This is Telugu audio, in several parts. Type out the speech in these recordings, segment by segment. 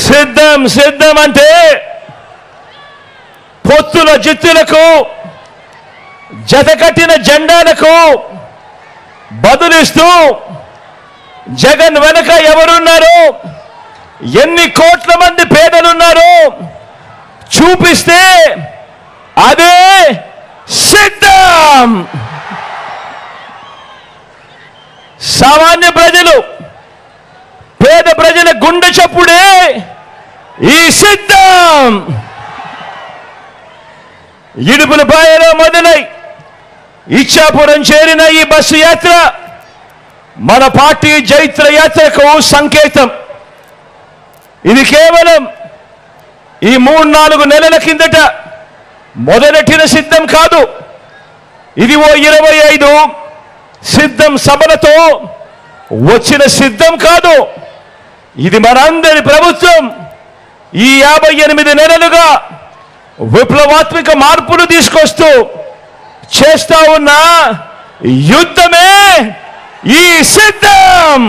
సిద్ధం సిద్ధం అంటే పొత్తుల జిత్తులకు జతకట్టిన జెండాలకు బదులిస్తూ జగన్ వెనక ఎవరున్నారు, ఎన్ని కోట్ల మంది పేదలున్నారు చూపిస్తే అదే సిద్ధం. సామాన్య ప్రజలు, పేద ప్రజల గుండె చప్పుడే ఈ సిద్ధం. ఇడుపులపాయలో మొదలై ఇచ్చాపురం చేరిన ఈ బస్సు యాత్ర మన పార్టీ జైత్ర యాత్రకు సంకేతం. ఇది కేవలం ఈ 3-4 నెలల కిందట మొదలెట్టిన సిద్ధం కాదు. ఇది ఓ 25 సిద్ధం సభలతో వచ్చిన సిద్ధం కాదు. ఇది మనందరి ప్రభుత్వం ఈ 58 నెలలుగా విప్లవాత్మక మార్పులు తీసుకొస్తూ చేస్తా ఉన్న యుద్ధమే ఈ సిద్ధం.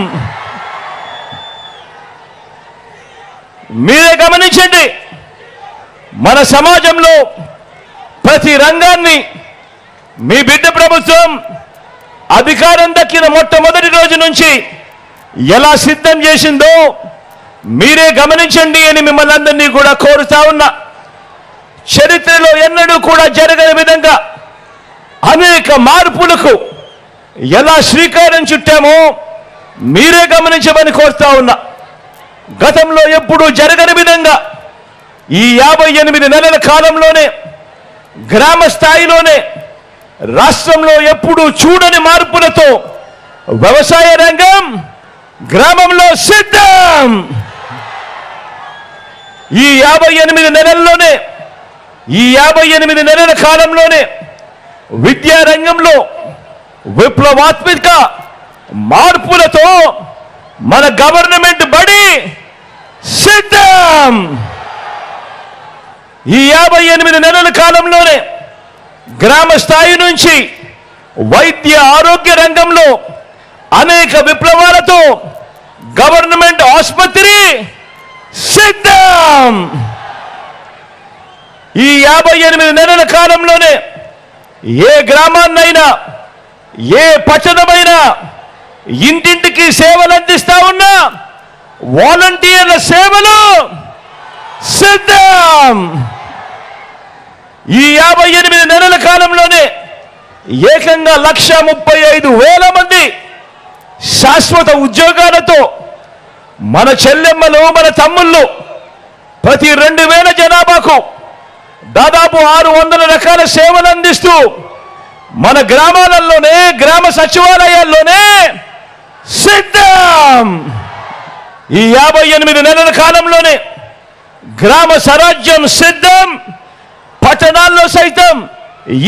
మీరే గమనించండి, మన సమాజంలో ప్రతి రంగాన్ని మీ బిడ్డ ప్రభుత్వం అధికారం దక్కిన మొట్టమొదటి రోజు నుంచి ఎలా సిద్ధం చేసిందో మీరే గమనించండి అని మిమ్మల్ని అందరినీ కూడా కోరుతా ఉన్నా. చరిత్రలో ఎన్నడూ కూడా జరగని విధంగా అనేక మార్పులకు ఎలా శ్రీకారం చుట్టామో మీరే గమనించమని కోరుతా ఉన్నా. గతంలో ఎప్పుడూ జరగని విధంగా ఈ 58 నెలల కాలంలోనే గ్రామ స్థాయిలోనే రాష్ట్రంలో ఎప్పుడూ చూడని మార్పులతో వ్యవసాయ రంగం గ్రామంలో సిద్ధం. ఈ 58 నెలల్లోనే, ఈ 58 నెలల కాలంలోనే విద్యా రంగంలో విప్లవాత్మక మార్పులతో మన గవర్నమెంట్ బడి సిద్ధం. ఈ 58 నెలల కాలంలోనే గ్రామ స్థాయి నుంచి వైద్య ఆరోగ్య రంగంలో అనేక విప్లవాలతో గవర్నమెంట్ ఆసుపత్రి సిద్ధం. ఈ 58 నెలల కాలంలోనే ఏ గ్రామాన్నైనా, ఏ పట్టణమైనా ఇంటింటికి సేవలు అందిస్తా ఉన్నా వాలంటీర్ల సేవలు సిద్ధం. ఈ 58 నెలల కాలంలోనే ఏకంగా 1,35,000 మంది శాశ్వత ఉద్యోగాలతో మన చెల్లెమ్మలు, మన తమ్ముళ్ళు ప్రతి 2,000 జనాభాకు దాదాపు 600 రకాల సేవలు అందిస్తూ మన గ్రామాలలోనే, గ్రామ సచివాలయాల్లోనే సిద్ధం. ఈ 58 నెలల కాలంలోనే గ్రామ స్వరాజ్యం సిద్ధం. పట్టణాల్లో సైతం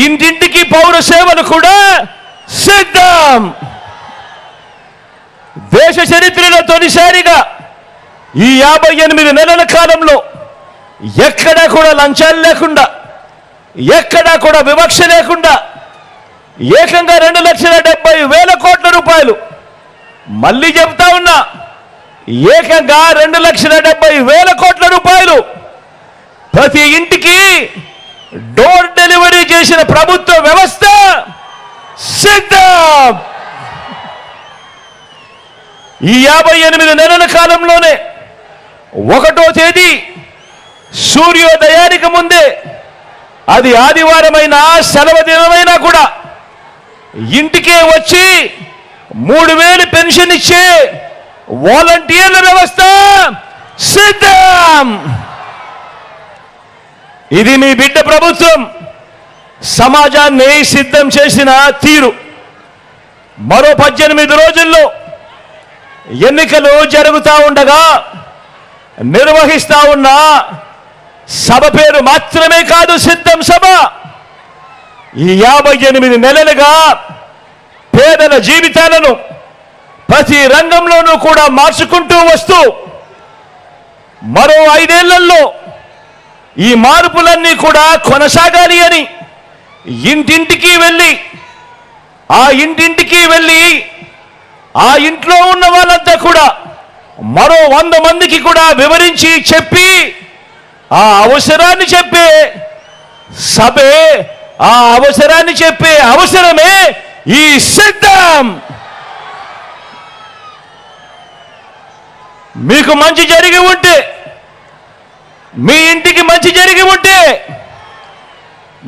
ఇంటింటికి పౌర సేవలు కూడా సిద్ధం. దేశ చరిత్రలో తొలిసారిగా ఈ 58 నెలల కాలంలో ఎక్కడా కూడా లంచాలు లేకుండా, ఎక్కడా కూడా వివక్ష లేకుండా ఏకంగా 2,70,000 కోట్ల రూపాయలు, మళ్ళీ చెప్తా ఉన్నా, ఏకంగా 2,70,000 కోట్ల రూపాయలు ప్రతి ఇంటికి డోర్ డెలివరీ చేసిన ప్రభుత్వ వ్యవస్థ సిద్ధం. ఈ 58 నెలల కాలంలోనే 1వ తేదీ సూర్యోదయానికి ముందే, అది ఆదివారమైనా సెలవు దినమైనా కూడా ఇంటికే వచ్చి 3,000 పెన్షన్ ఇచ్చే వాలంటీర్ల వ్యవస్థ సిద్ధం. ఇది మీ బిడ్డ ప్రభుత్వం సమాజాన్ని సిద్ధం చేసిన తీరు. మరో 18 రోజుల్లో ఎన్నికలు జరుగుతూ ఉండగా నిర్వహిస్తా ఉన్న సభ పేరు మాత్రమే కాదు సిద్ధం సభ. ఈ 58 నెలలుగా పేదల జీవితాలను ప్రతి రంగంలోనూ కూడా మార్చుకుంటూ వస్తూ మరో 5 ఏళ్లలో ఈ మార్పులన్నీ కూడా కొనసాగాలి అని ఇంటింటికి వెళ్ళి ఆ ఇంట్లో ఉన్న వాళ్ళంతా కూడా మరో 100 మందికి కూడా వివరించి చెప్పి ఆ అవసరాన్ని చెప్పే సభే, ఆ అవసరాన్ని చెప్పే అవసరమే ఈ సిద్ధం. మీకు మంచి జరిగి ఉంటే, మీ ఇంటికి మంచి జరిగి ఉంటే,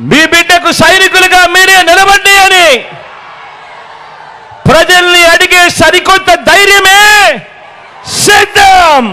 మీ బిడ్డకు సైనికులుగా మీరే నిలబడి అని ప్రజల్ని అడిగే సరికొత్త ధైర్యమే సిద్ధం.